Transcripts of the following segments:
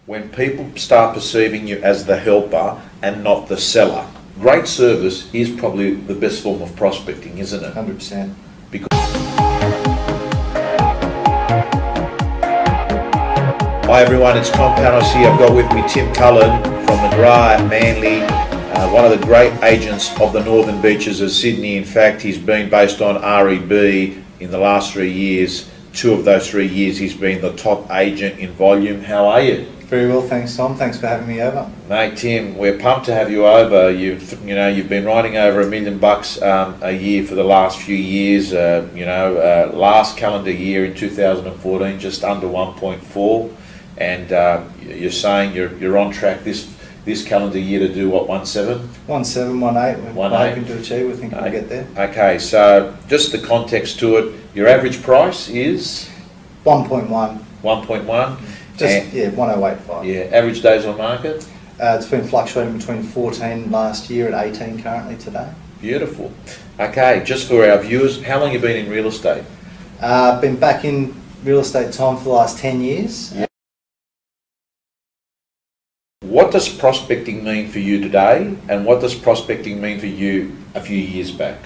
when people start perceiving you as the helper and not the seller. Great service is probably the best form of prospecting, isn't it? 100%. Because hi everyone, it's Panos here. I've got with me Tim Cullen from McGrath at Manly, one of the great agents of the Northern Beaches of Sydney. In fact, he's been based on REB in the last 3 years. 2 of those 3 years he's been the top agent in volume. How are you? Very well, thanks Tom. Thanks for having me over. Mate, Tim, we're pumped to have you over. You've been writing over $1 million a year for the last few years. Last calendar year in 2014, just under 1.4, and you're saying you're on track this calendar year to do what, 1.7? 1.7, 1.8. We're hoping to achieve. We think we'll get there. Okay, so just the context to it. Your average price is 1.1. 1.1. Just 1.085. Yeah, average days on market? It's been fluctuating between 14 last year and 18 currently today. Beautiful. Okay, just for our viewers, how long have you been in real estate? Been back in real estate, Tom, for the last 10 years. Yeah. What does prospecting mean for you today, and what does prospecting mean for you a few years back?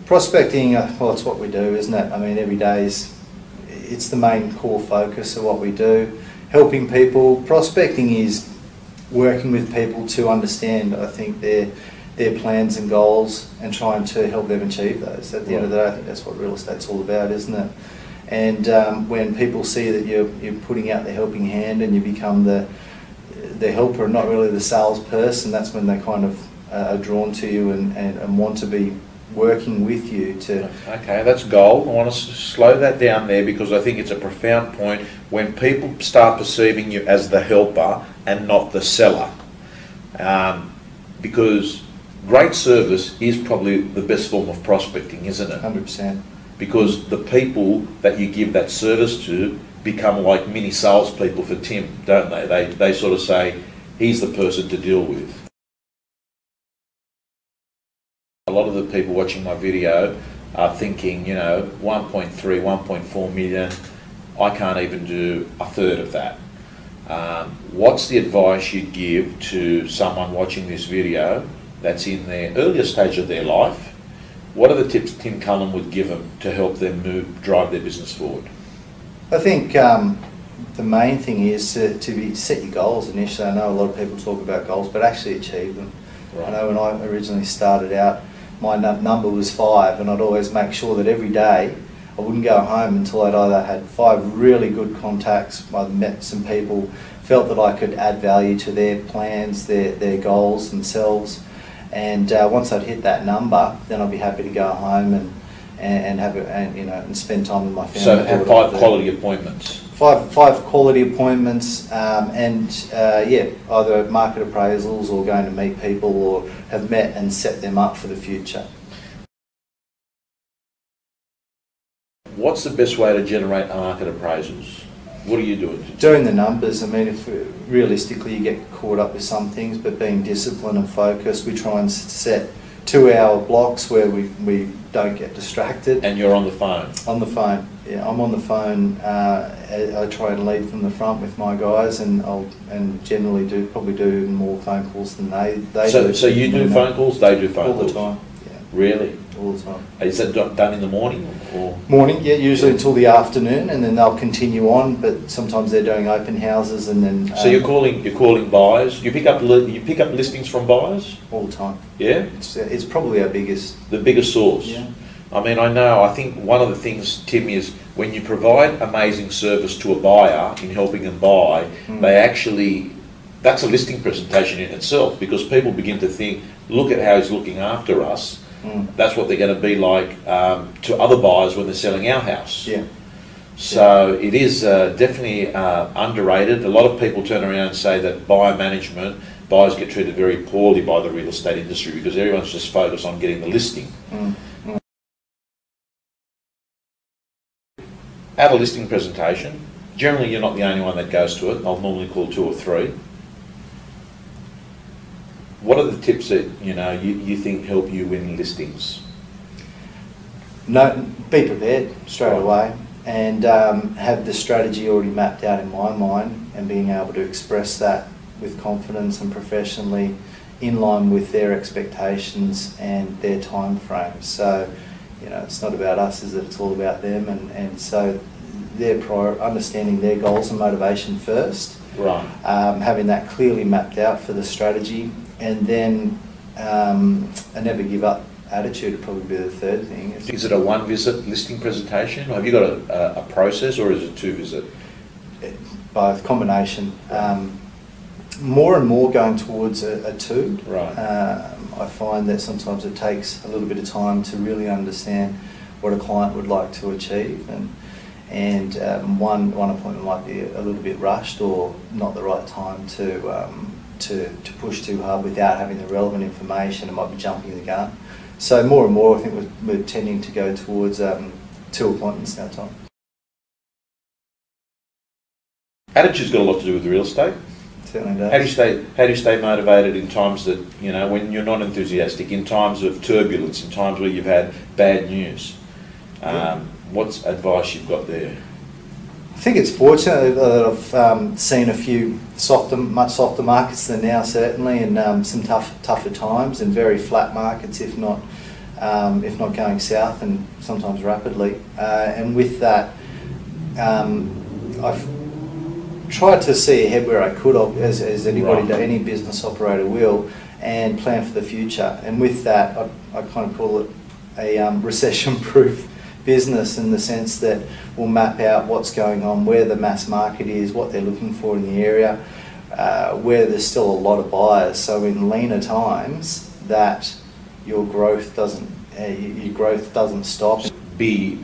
Prospecting, well, it's what we do, isn't it? I mean, every day it's the main core focus of what we do. Helping people. Prospecting is working with people to understand, I think, their plans and goals and trying to help them achieve those. At the end of the day, I think that's what real estate's all about, isn't it? And when people see that you're putting out the helping hand and you become the helper and not really the salesperson, that's when they kind of are drawn to you and want to be working with you to... Okay, that's gold. I want to slow that down there because I think it's a profound point. When people start perceiving you as the helper and not the seller, because great service is probably the best form of prospecting, isn't it? 100%. Because the people that you give that service to become like mini salespeople for Tim, don't they? They sort of say, he's the person to deal with. A lot of the people watching my video are thinking, 1.3, 1.4 million, I can't even do a third of that. What's the advice you'd give to someone watching this video that's in their earlier stage of their life? What are the tips Tim Cullen would give them to help them drive their business forward? I think the main thing is to set your goals initially. I know a lot of people talk about goals, but actually achieve them. Right. I know when I originally started out, my number was 5, and I'd always make sure that every day I wouldn't go home until I'd either had 5 really good contacts, I'd met some people, felt that I could add value to their plans, their goals themselves, and once I'd hit that number, then I'd be happy to go home and have it, and spend time with my family. So have 5 quality appointments. 5 quality appointments, either market appraisals or going to meet people or have met and set them up for the future. What's the best way to generate market appraisals? What are you doing? Doing the numbers. I mean, if realistically you get caught up with some things, but being disciplined and focused, we try and set 2-hour blocks where we don't get distracted. And you're on the phone? On the phone, yeah. I'm on the phone. I try and lead from the front with my guys, and generally probably do more phone calls than they do. So you do phone calls, they do phone calls? All the time, yeah. Really? All the time. Is that done in the morning? Or? Morning, yeah, usually until the afternoon, and then they'll continue on, but sometimes they're doing open houses and then... So you're calling buyers? You pick up listings from buyers? All the time. Yeah? It's probably our biggest... The biggest source? Yeah. I mean, I think one of the things, Tim, is when you provide amazing service to a buyer in helping them buy, that's a listing presentation in itself, because people begin to think, look at how he's looking after us. That's what they're going to be like to other buyers when they're selling our house. Yeah. So it is definitely underrated. A lot of people turn around and say that buyers get treated very poorly by the real estate industry because everyone's just focused on getting the listing. At a listing presentation, generally you're not the only one that goes to it. I'll normally call 2 or 3. What are the tips that you think help you win listings? No, be prepared straight away. and have the strategy already mapped out in my mind, and being able to express that with confidence and professionally in line with their expectations and their time frames. So, you know, it's not about us, is it? It's all about them, and so their understanding their goals and motivation first. Right. Having that clearly mapped out for the strategy, and then a never give up attitude would probably be the third thing. Is it a one visit listing presentation? Have you got a process, or is it two visit? Both, combination. More and more going towards a two. Right. I find that sometimes it takes a little bit of time to really understand what a client would like to achieve, and one appointment might be a little bit rushed or not the right time to push too hard without having the relevant information. It might be jumping the gun. So more and more, I think we're tending to go towards 2 appointments now, Tom. Attitude's got a lot to do with real estate. Certainly does. How do you stay motivated in times that, you know, when you're not enthusiastic, in times of turbulence, in times where you've had bad news? What's advice you've got there? I think it's fortunate that I've seen a few much softer markets than now, certainly, and some tougher times, and very flat markets, if not going south, and sometimes rapidly. And with that, I've tried to see ahead where I could, as anybody, Right. any business operator will, and plan for the future. And with that, I kind of call it a recession-proof business, in the sense that we'll map out what's going on, where the mass market is, what they're looking for in the area, where there's still a lot of buyers. So in leaner times, that your growth doesn't stop. Be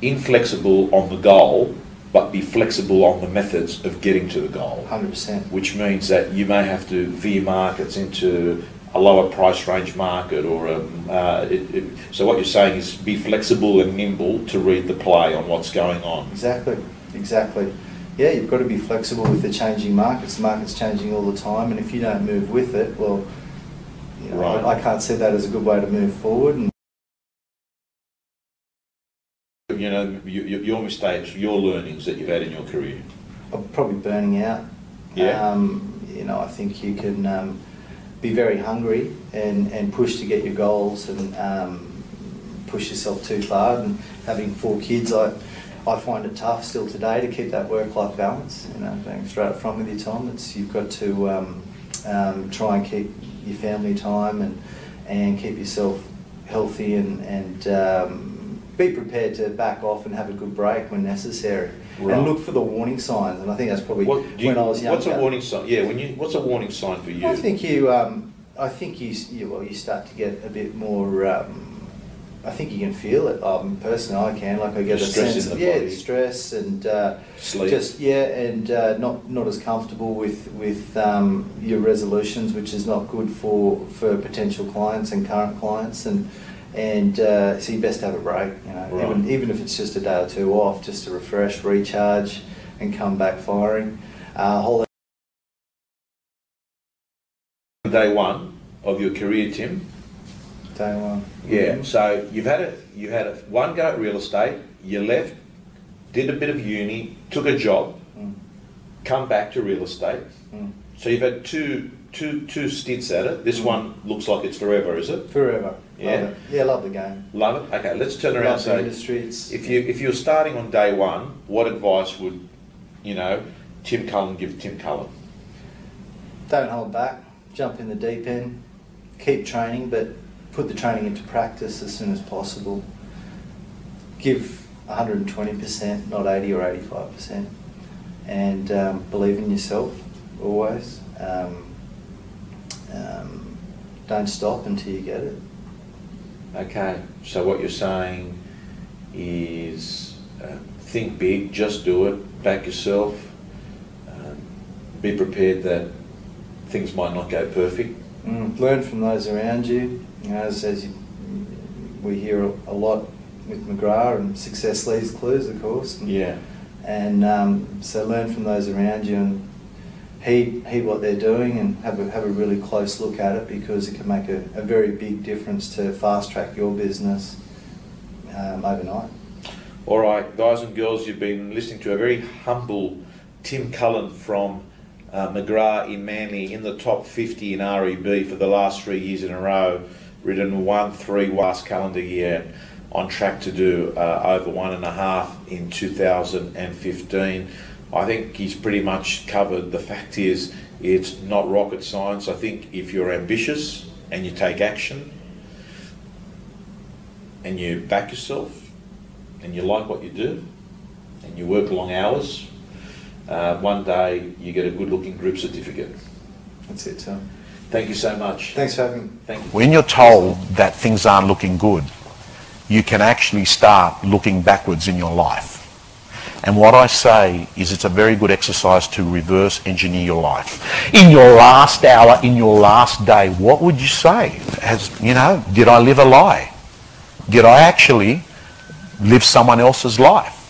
inflexible on the goal, but be flexible on the methods of getting to the goal. 100%. Which means that you may have to veer markets into a lower price range market, or so what you're saying is be flexible and nimble to read the play on what's going on. Exactly. Yeah, you've got to be flexible with the changing markets. The market's changing all the time, and if you don't move with it, well, you know, Right. I can't see that as a good way to move forward. And You know, your mistakes, your learnings that you've had in your career. I'm probably burning out. Yeah. You know, I think you can be very hungry and push to get your goals, and push yourself too far. And having 4 kids, I find it tough still today to keep that work-life balance. You know, being straight up front with you, Tom, you've got to try and keep your family time and keep yourself healthy, and be prepared to back off and have a good break when necessary. Right. And look for the warning signs. And I think that's probably when I was younger. What's a warning sign? Yeah, what's a warning sign for you? I think you start to get a bit more. I think you can feel it. Personally, I can. Like, I get a sense of stress and sleep. Not as comfortable with your resolutions, which is not good for potential clients and current clients, and so you best have a break. You know, right. even if it's just a day or 2 off, just to refresh, recharge, and come back firing. Day one of your career, Tim. Day one. Yeah. Mm-hmm. So you had one go at real estate. You left, did a bit of uni, took a job, come back to real estate. So you've had two stints at it. This one looks like it's forever, is it? Forever. Yeah. Love it. Yeah, love the game. Love it. Okay, let's turn around and say, industry, if you're starting on day one, what advice would, you know, Tim Cullen give Tim Cullen? Don't hold back. Jump in the deep end. Keep training, but put the training into practice as soon as possible. Give 120%, not 80 or 85%, and believe in yourself always. Don't stop until you get it. Okay, so what you're saying is think big, just do it, back yourself, be prepared that things might not go perfect. Learn from those around you. You know, as we hear a lot with McGrath, and success leaves clues, of course. Yeah. And so learn from those around you, and heed what they're doing, and have a really close look at it, because it can make a very big difference to fast track your business overnight. All right, guys and girls, you've been listening to a very humble Tim Cullen from McGrath in Manly, in the top 50 in REB for the last 3 years in a row, ridden 1-3 last calendar year, on track to do over 1.5 in 2015. I think he's pretty much covered. The fact is, it's not rocket science. I think if you're ambitious and you take action and you back yourself and you like what you do and you work long hours, one day you get a good looking group certificate. That's it, Tom. Thank you so much. Thanks for having me. Thank you. When you're told that things aren't looking good, you can actually start looking backwards in your life. And what I say is it's a very good exercise to reverse engineer your life. In your last hour, in your last day, what would you say? Did I live a lie? Did I actually live someone else's life?